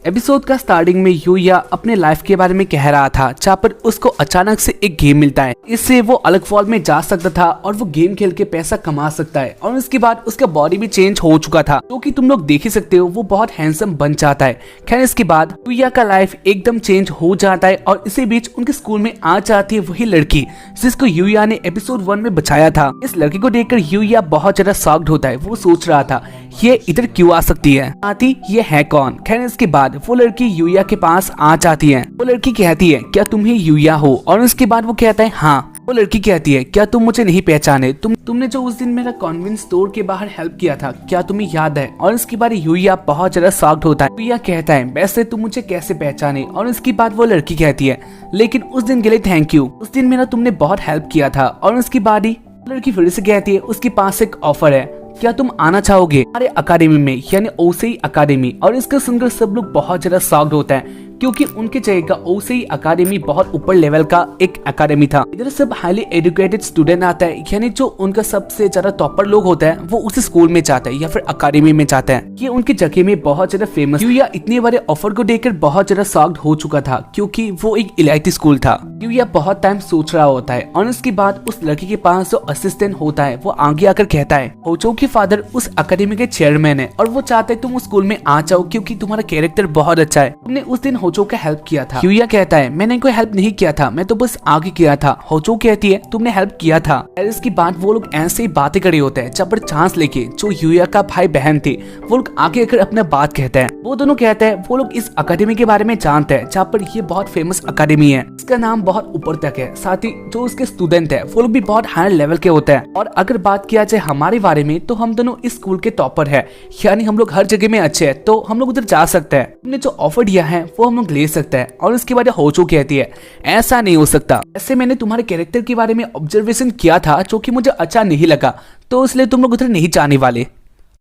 Episode का starting में यूया अपने लाइफ के बारे में कह रहा था, जहाँ पर उसको अचानक से एक गेम मिलता है। इससे वो अलग फॉर्म में जा सकता था और वो गेम खेल के पैसा कमा सकता है। और उसके बाद उसका बॉडी भी चेंज हो चुका था, जो कि तुम लोग देख ही सकते हो। वो बहुत हैंडसम बन जाता है। खैर इसके बाद यूया का लाइफ एकदम चेंज हो जाता है और इसी बीच उनके स्कूल में आ जाती है वही लड़की जिसको यूया ने एपिसोड 1 में बचाया था। इस लड़की को देखकर यूया बहुत ज्यादा शॉक्ड होता है। वो सोच रहा था ये इधर क्यों आ सकती है, आती ये है कौन। खैर इसके बाद वो लड़की यूया के पास आ जाती है। वो लड़की कहती है क्या तुम ही यूया हो, और उसके बाद वो कहता है हाँ। वो लड़की कहती है क्या तुम मुझे नहीं पहचाने, तुमने जो उस दिन मेरा कॉन्वेंट स्टोर के बाहर हेल्प किया था, क्या तुम्हें याद है। और इसके बाद यूया बहुत ज्यादा शॉक्ड होता है। यूया कहता है वैसे तुम मुझे कैसे पहचाने। और इसके बाद वो लड़की कहती है लेकिन उस दिन के लिए थैंक यू, उस दिन मेरा तुमने बहुत हेल्प किया था। और उसके बाद ही लड़की फिर से कहती है उसके पास एक ऑफर है, क्या तुम आना चाहोगे हमारे अकादमी में, यानी ओसेई अकादमी। और इसको सुनकर सब लोग बहुत ज्यादा शॉक्ड होता है क्योंकि उनके जगह ओसेई अकादमी बहुत ऊपर लेवल का एक अकादमी था। इधर सब हाईली एजुकेटेड स्टूडेंट आता है, यानी जो उनका सबसे ज्यादा टॉपर लोग होता है वो उस स्कूल में जाता है या फिर अकादमी में जाता है। ये उनकी जगह में बहुत ज्यादा फेमस। यूया इतने बड़े ऑफर को देखकर बहुत ज्यादा शॉक्ड हो चुका था क्योंकि वो एक इलाइटी स्कूल था। यूया बहुत टाइम सोच रहा होता है और उसके बाद उस लड़की के पास जो असिस्टेंट होता है वो आगे आकर कहता है होचो के फादर उस अकादमी के चेयरमैन है और वो चाहते तुम उस स्कूल में आ जाओ क्योंकि तुम्हारा कैरेक्टर बहुत अच्छा है, तुमने उस दिन होचो का हेल्प किया था। यूया कहता है मैंने कोई हेल्प नहीं किया था, मैं तो बस आगे किया था। होचो कहती है तुमने हेल्प किया था। इसके बाद वो लोग ऐसे ही बातें करे होते हैं जब चांस लेके जो यूया का भाई बहन थे वो लोग आगे आकर अपना बात कहते हैं। वो दोनों कहते हैं वो लोग इस अकादमी के बारे में जानते हैं जहाँ पर ये बहुत फेमस अकादमी है, इसका नाम बहुत ऊपर तक है। साथ ही जो उसके स्टूडेंट है वो लोग भी बहुत हाई लेवल के होते हैं। और अगर बात किया जाए हमारे बारे में तो हम दोनों इस स्कूल के टॉपर है, यानी हम लोग हर जगह में अच्छे हैं, तो हम लोग उधर जा सकते हैं। तुमने जो ऑफर दिया है वो हम लोग ले सकते हैं। और उसके बाद होचो कहती है ऐसा नहीं हो सकता, ऐसे मैंने तुम्हारे कैरेक्टर के बारे में ऑब्जर्वेशन किया था जो कि मुझे अच्छा नहीं लगा, तो इसलिए तुम लोग उधर नहीं जाने वाले।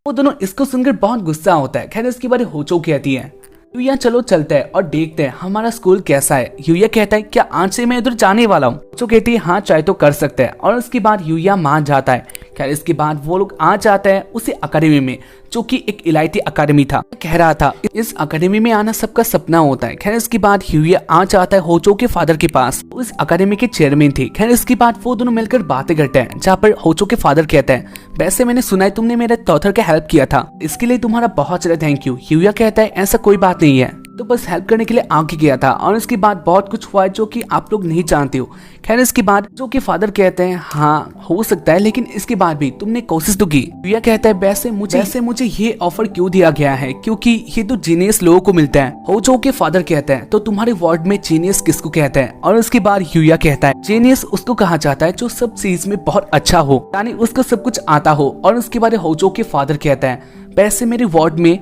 वो दोनों इसको सुनकर बहुत गुस्सा होता है। खैर इसके बाद होचो कहती है यूया चलो चलते हैं और देखते हैं हमारा स्कूल कैसा है। यूया कहता है क्या आज से मैं उधर जाने वाला हूँ। होचो कहती है हाँ चाहे तो कर सकते हैं। और उसके बाद यूया मान जाता है। खैर इसके बाद वो लोग आ जाते हैं उसी अकादमी में जो कि एक इलाइटी अकादमी था। कह रहा था इस अकादमी में आना सबका सपना होता है। खैर इसके बाद यूया आ जाता है होचो के फादर के पास, उस अकादमी के चेयरमैन थे। खैर इसके बाद वो दोनों मिलकर बातें करते हैं जहाँ पर होचो के फादर कहते हैं वैसे मैंने सुना है तुमने मेरे टॉथर का हेल्प किया था, इसके लिए तुम्हारा बहुत ज्यादा थैंक यू। यूया कहता है ऐसा कोई बात नहीं है, तो बस हेल्प करने के लिए आगे गया था। और इसके बाद बहुत कुछ हुआ है जो कि आप लोग नहीं जानते हो। खैर इसके बाद जो कि फादर कहते हैं हाँ हो सकता है, लेकिन इसके बाद भी तुमने कोशिश तो की। यूया कहता है वैसे मुझे ये ऑफर क्यों दिया गया है क्योंकि ये तो जीनियस लोगों को मिलता है। होचो के फादर कहते हैं तो तुम्हारे वार्ड में जीनियस किसको कहते हैं। और उसके बाद यूया कहता है जीनियस उसको कहा जाता है जो सब चीज में बहुत अच्छा हो, यानी उसको सब कुछ आता हो। और उसके बाद होचो के फादर कहता है वैसे मेरे वार्ड में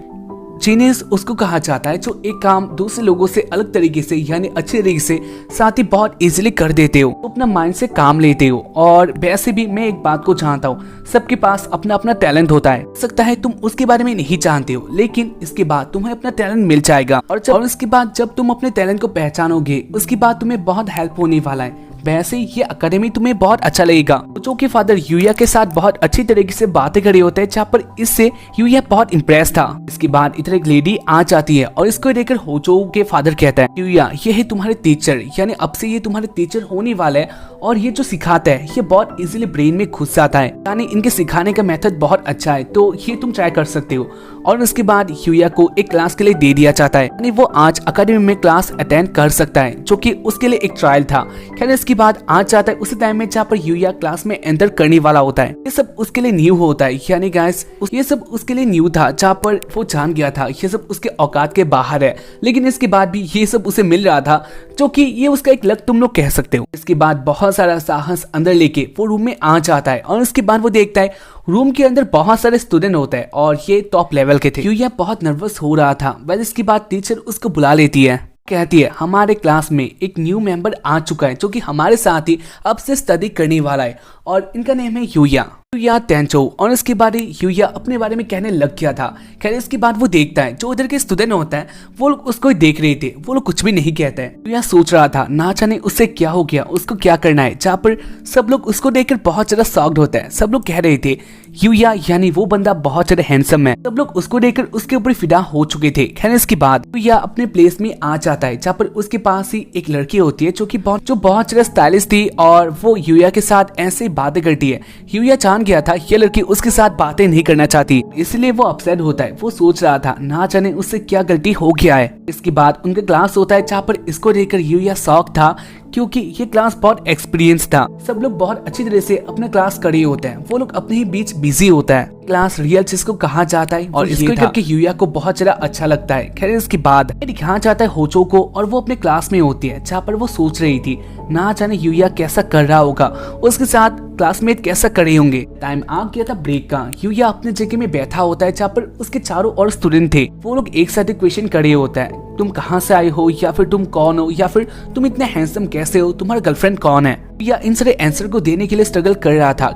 जीनियस उसको कहा जाता है जो एक काम दूसरे लोगों से अलग तरीके से यानी अच्छे तरीके से साथ ही बहुत इजीली कर देते हो, तो अपना माइंड से काम लेते हो। और वैसे भी मैं एक बात को जानता हूँ सबके पास अपना अपना टैलेंट होता है, हो सकता है तुम उसके बारे में नहीं जानते हो लेकिन इसके बाद तुम्हें अपना टैलेंट मिल जाएगा। और इसके बाद जब तुम अपने टैलेंट को पहचानोगे उसके बाद तुम्हें बहुत हेल्प होने वाला है। वैसे ये अकेडमी तुम्हें बहुत अच्छा लगेगा। होचो के फादर यूया के साथ बहुत अच्छी तरीके से बातें करे होते हैं जहाँ पर इससे यूया बहुत इम्प्रेस था। इसके बाद इधर एक लेडी आ जाती है और इसको देखकर होचो के फादर कहता है यूया ये है तुम्हारे टीचर, यानी अब से ये तुम्हारे टीचर होने वाले हैं और ये जो सिखाता है ये बहुत इजीली ब्रेन में घुस जाता है, यानी इनके सिखाने का मेथड बहुत अच्छा है, तो ये तुम ट्राई कर सकते हो। और उसके बाद यूया को एक क्लास के लिए दे दिया जाता है, यानी वो आज अकेडमी में क्लास अटेंड कर सकता है जो कि उसके लिए एक ट्रायल था। खैर इसके बाद आज जाता है उसी टाइम में जहाँ पर यूया क्लास में एंटर करने वाला होता है। ये सब उसके लिए न्यू होता है, यानी गाइस ये सब उसके लिए न्यू था जहाँ पर वो जान गया था ये सब उसके औकात के बाहर है, लेकिन इसके बाद भी ये सब उसे मिल रहा था जो कि ये उसका एक लक तुम लोग कह सकते हो। इसके बाद बहुत सारा साहस अंदर लेके वो रूम में आ जाता है और उसके बाद वो देखता है रूम के अंदर बहुत सारे स्टूडेंट होते हैं और ये टॉप लेवल के थे। यूया बहुत नर्वस हो रहा था। वैसे इसके बाद टीचर उसको बुला लेती है, कहती है हमारे क्लास में एक न्यू मेंबर आ चुका है जो कि हमारे साथ ही अब से स्टडी करने वाला है और इनका नेम है यूया। यूया तेंचो। और इसके बाद यूया अपने बारे में कहने लग गया था। खैर इसके बाद वो देखता है जो उधर के स्टूडेंट होता है वो लोग उसको ही देख रहे थे, वो लोग कुछ भी नहीं कहते हैं। यूया सोच रहा था ना जाने उससे क्या हो गया, उसको क्या करना है, जहाँ पर सब लोग उसको देखकर बहुत ज्यादा शॉक्ड होता है। सब लोग कह रहे थे यूया यानी वो बंदा बहुत ज्यादा हैंडसम है। सब लोग उसको देखकर उसके ऊपर फिदा हो चुके थे। खैर इसके बाद यूया अपने प्लेस में आ जाता है जहाँ पर उसके पास ही एक लड़की होती है जो बहुत ज्यादा स्टाइलिश थी और वो यूया के साथ ऐसे बातें करती है। यूया जान गया था ये लड़की उसके साथ बातें नहीं करना चाहती, इसलिए वो अपसेट होता है। वो सोच रहा था ना जाने उससे क्या गलती हो गया है। इसके बाद उनका क्लास होता है जहाँ पर इसको देखकर यूया शॉक था क्योंकि ये क्लास बहुत एक्सपीरियंस था। सब लोग बहुत अच्छी तरह से अपना क्लास कर रहे होते हैं, वो लोग अपने ही बीच बिजी होता है। क्लास रियल जिसको कहा जाता है और इसको करके यूया को बहुत ज्यादा अच्छा लगता है। खैर इसके बाद दिखाया जाता है होचो को और वो अपने क्लास में होती है जहाँ पर वो सोच रही थी ना जाने यूया कैसा कर रहा होगा, उसके साथ क्लासमेट कैसा कर रहे होंगे। टाइम आ गया था ब्रेक का। यूया अपने जगह में बैठा होता है जहाँ पर उसके चारों और स्टूडेंट थे। वो लोग एक साथ क्वेश्चन कर रहे होता है, तुम कहाँ से आए हो, या फिर तुम कौन हो, या फिर तुम इतने हैंडसम कैसे हो, तुम्हारा गर्लफ्रेंड कौन है। या इन सारे आंसर को देने के लिए स्ट्रगल कर रहा था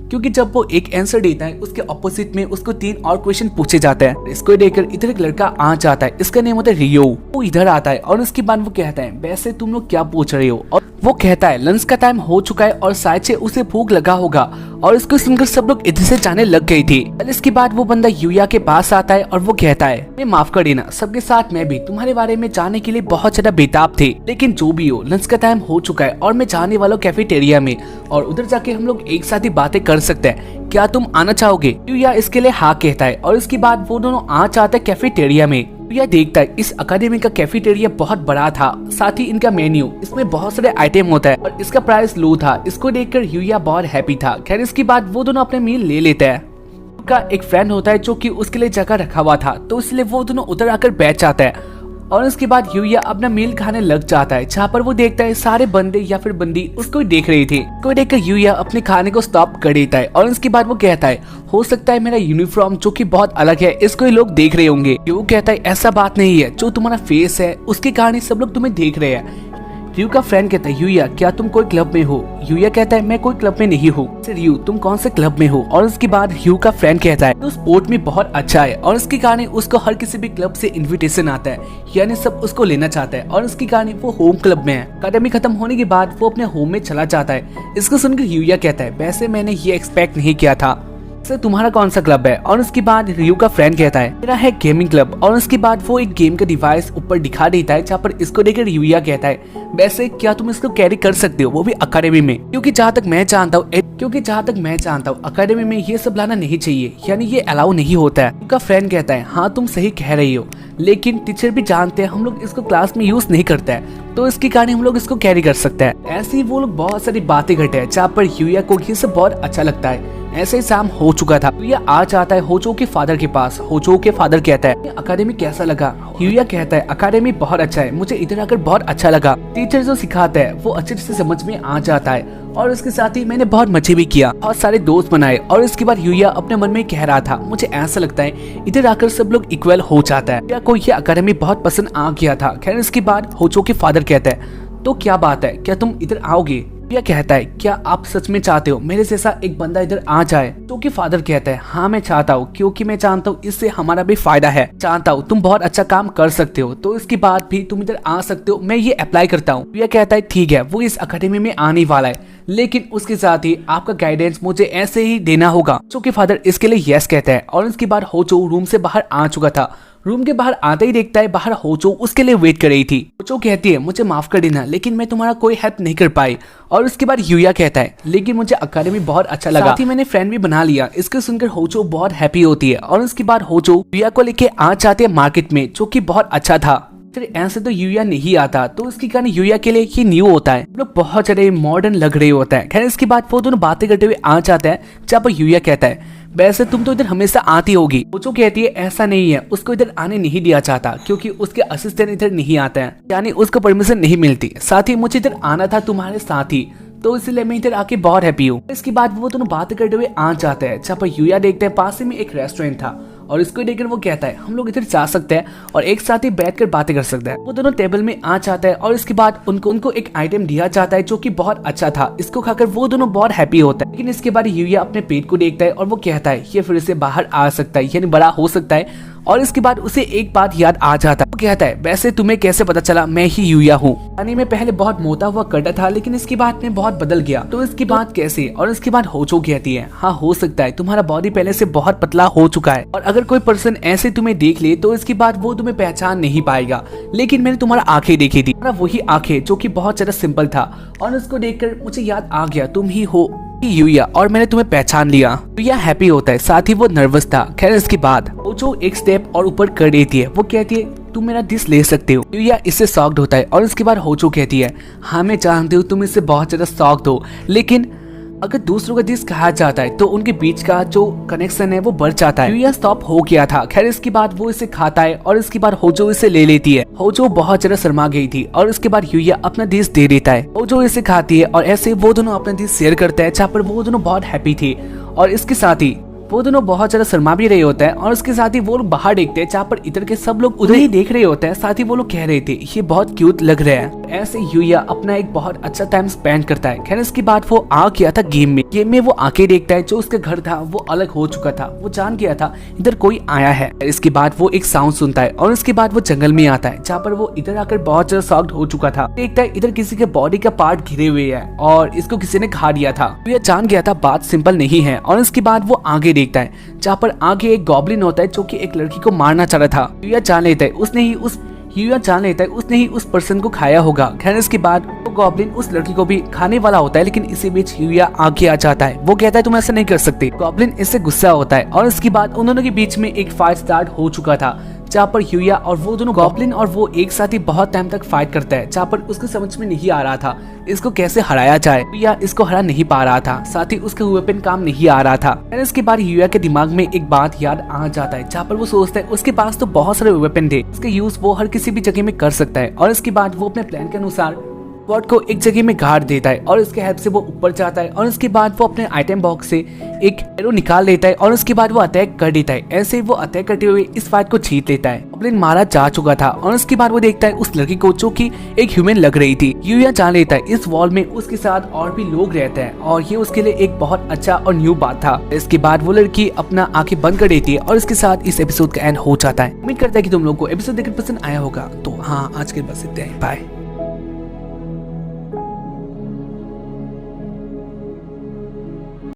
क्योंकि जब वो एक आंसर देता है उसके ऑपोजिट में उसको 3 और क्वेश्चन पूछे जाते हैं। इसको देखकर इधर एक लड़का आ जाता है, इसका नेम होता है रियो। वो इधर आता है और उसके बाद वो कहता है वैसे तुम लोग क्या पूछ रहे हो, और वो कहता है लंच का टाइम हो चुका है और शायद से उसे भूख लगा होगा। और इसको सुनकर सब लोग इधर से जाने लग गई थी। इसके बाद वो बंदा यूया के पास आता है और वो कहता है मैं माफ कर देना, सबके साथ मैं भी तुम्हारे बारे में जानने के लिए बहुत ज्यादा बेताब थे, लेकिन जो भी हो लंच का टाइम हो चुका है और मैं जाने वाला हूँ कैफेटेरिया में, और उधर जाके हम लोग एक साथ ही बातें कर सकते हैं, क्या तुम आना चाहोगे। यूया इसके लिए हाँ कहता है और इसके बाद वो दोनों आ जाते हैं कैफेटेरिया में। यूया देखता है इस अकेडमी का कैफेटेरिया बहुत बड़ा था, साथ ही इनका मेन्यू, इसमें बहुत सारे आइटम होता है और इसका प्राइस लो था। इसको देखकर यूया बहुत हैप्पी था। खैर इसके बाद वो दोनों अपने मील ले लेते हैं। उनका एक फ्रेंड होता है जो कि उसके लिए जगह रखा हुआ था, तो इसलिए वो दोनों उधर आकर बैठ जाता है। और उसके बाद यूया अपना मील खाने लग जाता है जहाँ पर वो देखता है सारे बंदे या फिर बंदी उसको देख रही थी। उसको देखकर यूया अपने खाने को स्टॉप कर देता है और उसके बाद वो कहता है हो सकता है मेरा यूनिफॉर्म जो कि बहुत अलग है इसको ही लोग देख रहे होंगे। वो कहता है ऐसा बात नहीं है, जो तुम्हारा फेस है उसके कारण सब लोग तुम्हें देख रहे हैं। रियू का फ्रेंड कहता है यूया क्या तुम कोई क्लब में हो। यूया कहता है मैं कोई क्लब में नहीं हूँ। रियू तुम कौन से क्लब में हो। और उसके बाद रियू का फ्रेंड कहता है तो स्पोर्ट में बहुत अच्छा है और इसके कारण उसको हर किसी भी क्लब से इन्विटेशन आता है, यानी सब उसको लेना चाहता है। और इसके कारण वो होम क्लब में है। अकेडमी खत्म होने के बाद वो अपने होम में चला जाता है। इसको सुनकर यूया कहता है वैसे मैंने ये एक्सपेक्ट नहीं किया था, सर तुम्हारा कौन सा क्लब है। और उसके बाद रियू का फ्रेंड कहता है मेरा है गेमिंग क्लब। और उसके बाद वो एक गेम का डिवाइस ऊपर दिखा देता है जहाँ पर इसको देखकर यूया कहता है वैसे क्या तुम इसको कैरी कर सकते हो, वो भी अकेडमी में, क्योंकि जहाँ तक मैं जानता हूँ अकेडमी में ये सब लाना नहीं चाहिए, यानी ये अलाउ नहीं होता है। उनका फ्रेंड कहता है हाँ तुम सही कह रही हो, लेकिन टीचर भी जानते हैं हम लोग इसको क्लास में यूज नहीं करते हैं, तो इसके कारण हम लोग इसको कैरी कर सकते हैं। ऐसे ही वो लोग बहुत सारी बातें करते हैं जहाँ पर यूया को ये सब बहुत अच्छा लगता है। ऐसे ही शाम हो चुका था। यूया आ जाता है होचो के फादर के पास। होचो के फादर कहता है अकेडमी कैसा लगा। यूया कहता है अकेडमी बहुत अच्छा है, मुझे इधर आकर बहुत अच्छा लगा। टीचर जो सिखाता है वो अच्छे से समझ में आ जाता है और इसके साथ ही मैंने बहुत मजे भी किया, बहुत सारे दोस्त बनाए। और इसके बाद यूया अपने मन में कह रहा था मुझे ऐसा लगता है इधर आकर सब लोग इक्वल हो जाता है। यूया को ये अकेडमी बहुत पसंद आ गया था। खैर इसके बाद होचो के फादर कहता है तो क्या बात है, क्या तुम इधर आओगे। यूया कहता है क्या आप सच में चाहते हो मेरे जैसा एक बंदा इधर आ जाए। तो कि फादर कहता है हाँ मैं चाहता हूँ, क्योंकि मैं जानता हूँ इससे हमारा भी फायदा है। जानता हूँ तुम बहुत अच्छा काम कर सकते हो, तो इसके बाद भी तुम इधर आ सकते हो, मैं ये अप्लाई करता हूँ। यूया कहता है ठीक है, वो इस अकेडमी में आने वाला है, लेकिन उसके साथ ही आपका गाइडेंस मुझे ऐसे ही देना होगा। जो कि फादर इसके लिए यस कहता है। और इसके बाद होचो रूम से बाहर आ चुका था। रूम के बाहर आते ही देखता है बाहर होचो उसके लिए वेट कर रही थी। होचो कहती है मुझे माफ कर देना, लेकिन मैं तुम्हारा कोई हेल्प नहीं कर पाई। और उसके बाद यूया कहता है लेकिन मुझे अकेडमी बहुत अच्छा लगा, साथ ही मैंने फ्रेंड भी बना लिया। इसको सुनकर होचो बहुत हैप्पी होती है। और उसके बाद होचो यूया को लेके आ जाते हैं मार्केट में, जो कि बहुत अच्छा था। फिर ऐसे तो यूया नहीं आता, तो इसके कारण यूया के लिए ये न्यू होता है, लोग बहुत ज्यादा मॉडर्न लग रहे होता है। खैर इसके बाद वो दोनों बातें करते हुए आ जाते हैं जहाँ पर यूया कहता है वैसे तुम तो इधर हमेशा आती होगी। होचो कहती है ऐसा नहीं है, उसको इधर आने नहीं दिया चाहता क्योंकि उसके असिस्टेंट इधर नहीं आते हैं, यानी उसको परमिशन नहीं मिलती। साथ ही मुझे इधर आना था तुम्हारे साथ ही, तो इसलिए मैं इधर आके बहुत हैप्पी हूँ। इसके बाद वो दोनों बातें करते हुए आ जाते हैं जहाँ पर यूया देखते हैं पास में एक रेस्टोरेंट था और इसको देखकर वो कहता है हम लोग इधर जा सकते हैं और एक साथ ही बैठकर बातें कर सकते हैं। वो दोनों टेबल में आ जाता है और इसके बाद उनको एक आइटम दिया जाता है जो कि बहुत अच्छा था। इसको खाकर वो दोनों बहुत हैप्पी होता है। लेकिन इसके बाद यूया अपने पेट को देखता है और वो कहता है ये फिर से बाहर आ सकता है, यानी बड़ा हो सकता है। और इसके बाद उसे एक बात याद आ जाता है। वो कहता है वैसे तुम्हें कैसे पता चला मैं ही यूया हूँ? पानी में पहले बहुत मोटा हुआ कटा था लेकिन इसकी बात में बहुत बदल गया, तो इसकी बात कैसे? और इसके बाद होचो कहती है हाँ हो सकता है, तुम्हारा बॉडी पहले से बहुत पतला हो चुका है और अगर कोई पर्सन ऐसे तुम्हें देख ले तो इसके बाद वो तुम्हें पहचान नहीं पाएगा। लेकिन मैंने तुम्हारा आंखें देखी थी, वही आंखें जो कि बहुत ज्यादा सिंपल था और उसको देखकर मुझे याद आ गया तुम ही हो यूया और मैंने तुम्हें पहचान लिया। यूया हैप्पी होता है, साथ ही वो नर्वस था। खैर इसके बाद वो जो एक स्टेप और ऊपर कर देती है, वो कहती है तुम मेरा दिस ले सकते हो। यूया इससे शॉक्ड होता है और उसके बाद होचो कहती है हाँ मैं जानती हूँ तुम इससे बहुत ज्यादा शॉक्ड हो, लेकिन अगर दूसरों का दिस कहा जाता है तो उनके बीच का जो कनेक्शन है वो बढ़ जाता है। यूया स्टॉप हो गया था। खैर इसके बाद वो इसे खाता है और इसके बाद होजो इसे ले लेती है। होजो बहुत ज्यादा शर्मा गई थी और उसके बाद यूया अपना डिश दे देता है। होजो इसे खाती है और ऐसे वो दोनों अपना डिश शेयर करते हैं, जहाँ पर वो दोनों बहुत हैप्पी थे। और इसके साथ ही वो दोनों बहुत ज्यादा शर्मा भी रहे होते हैं और उसके साथ ही वो लोग बाहर देखते हैं, जहाँ पर इधर के सब लोग उधर ही देख रहे होते हैं। साथ ही वो लोग कह रहे थे ये बहुत क्यूट लग रहा है। ऐसे यूया अपना एक बहुत अच्छा टाइम स्पेंड करता है। खैर इसके बाद वो आ गया था गेम में वो आके देखता है जो उसका घर था वो अलग हो चुका था। वो जान गया था इधर कोई आया है। इसके बाद वो एक साउंड सुनता है और उसके बाद वो जंगल में आता है, जहाँ पर वो इधर आकर बहुत ज्यादा शॉक्ड हो चुका था। देखता है इधर किसी के बॉडी का पार्ट घिरे हुए है और इसको किसी ने खा लिया था। यूया जान गया था बात सिंपल नहीं है और इसके बाद वो आगे देखता है, जहाँ पर आगे एक गॉब्लिन होता है जो कि एक लड़की को मारना चाह रहा था। यूया जान लेता है उसने ही उस पर्सन को खाया होगा। खैर इसके बाद वो गॉब्लिन उस लड़की को भी खाने वाला होता है, लेकिन इसी बीच यूया आगे आ जाता है। वो कहता है तुम ऐसा नहीं कर सकते। गॉब्लिन इससे गुस्सा होता है और इसके बाद उन्होंने के बीच में एक फाइट स्टार्ट हो चुका था, जहाँ पर यूया और वो दोनों गॉब्लिन और वो एक साथ ही बहुत टाइम तक फाइट करता है, जहाँ पर उसको समझ में नहीं आ रहा था इसको कैसे हराया जाए। यूया इसको हरा नहीं पा रहा था, साथ ही उसका वेपन काम नहीं आ रहा था। और इसके बाद यूया के दिमाग में एक बात याद आ जाता है, जहाँ पर वो सोचता है उसके पास तो बहुत सारे वेपन थे, उसका यूज वो हर किसी भी जगह में कर सकता है। और इसके बाद वो अपने प्लान के अनुसार बॉट को एक जगह में गाड़ देता है और इसके हेल्प से वो ऊपर जाता है। और उसके बाद वो अपने आइटम बॉक्स से एक एरो निकाल लेता है और उसके बाद वो अटैक कर देता है। ऐसे वो अटैक करते हुए इस फाइट को जीत लेता है। गॉब्लिन मारा जा चुका था और उसके बाद वो देखता है उस लड़की को जो कि एक ह्यूमन लग रही थी। यूया जान लेता है इस वॉल में उसके साथ और भी लोग रहते हैं और ये उसके लिए एक बहुत अच्छा और न्यू बात था। इसके बाद वो लड़की अपना आंखें बंद कर देती है और इसके साथ इस एपिसोड का एंड हो जाता है। उम्मीद करता है कि तुम लोग को एपिसोड देखकर पसंद आया होगा। तो हाँ आज के बस इतना ही, बाय।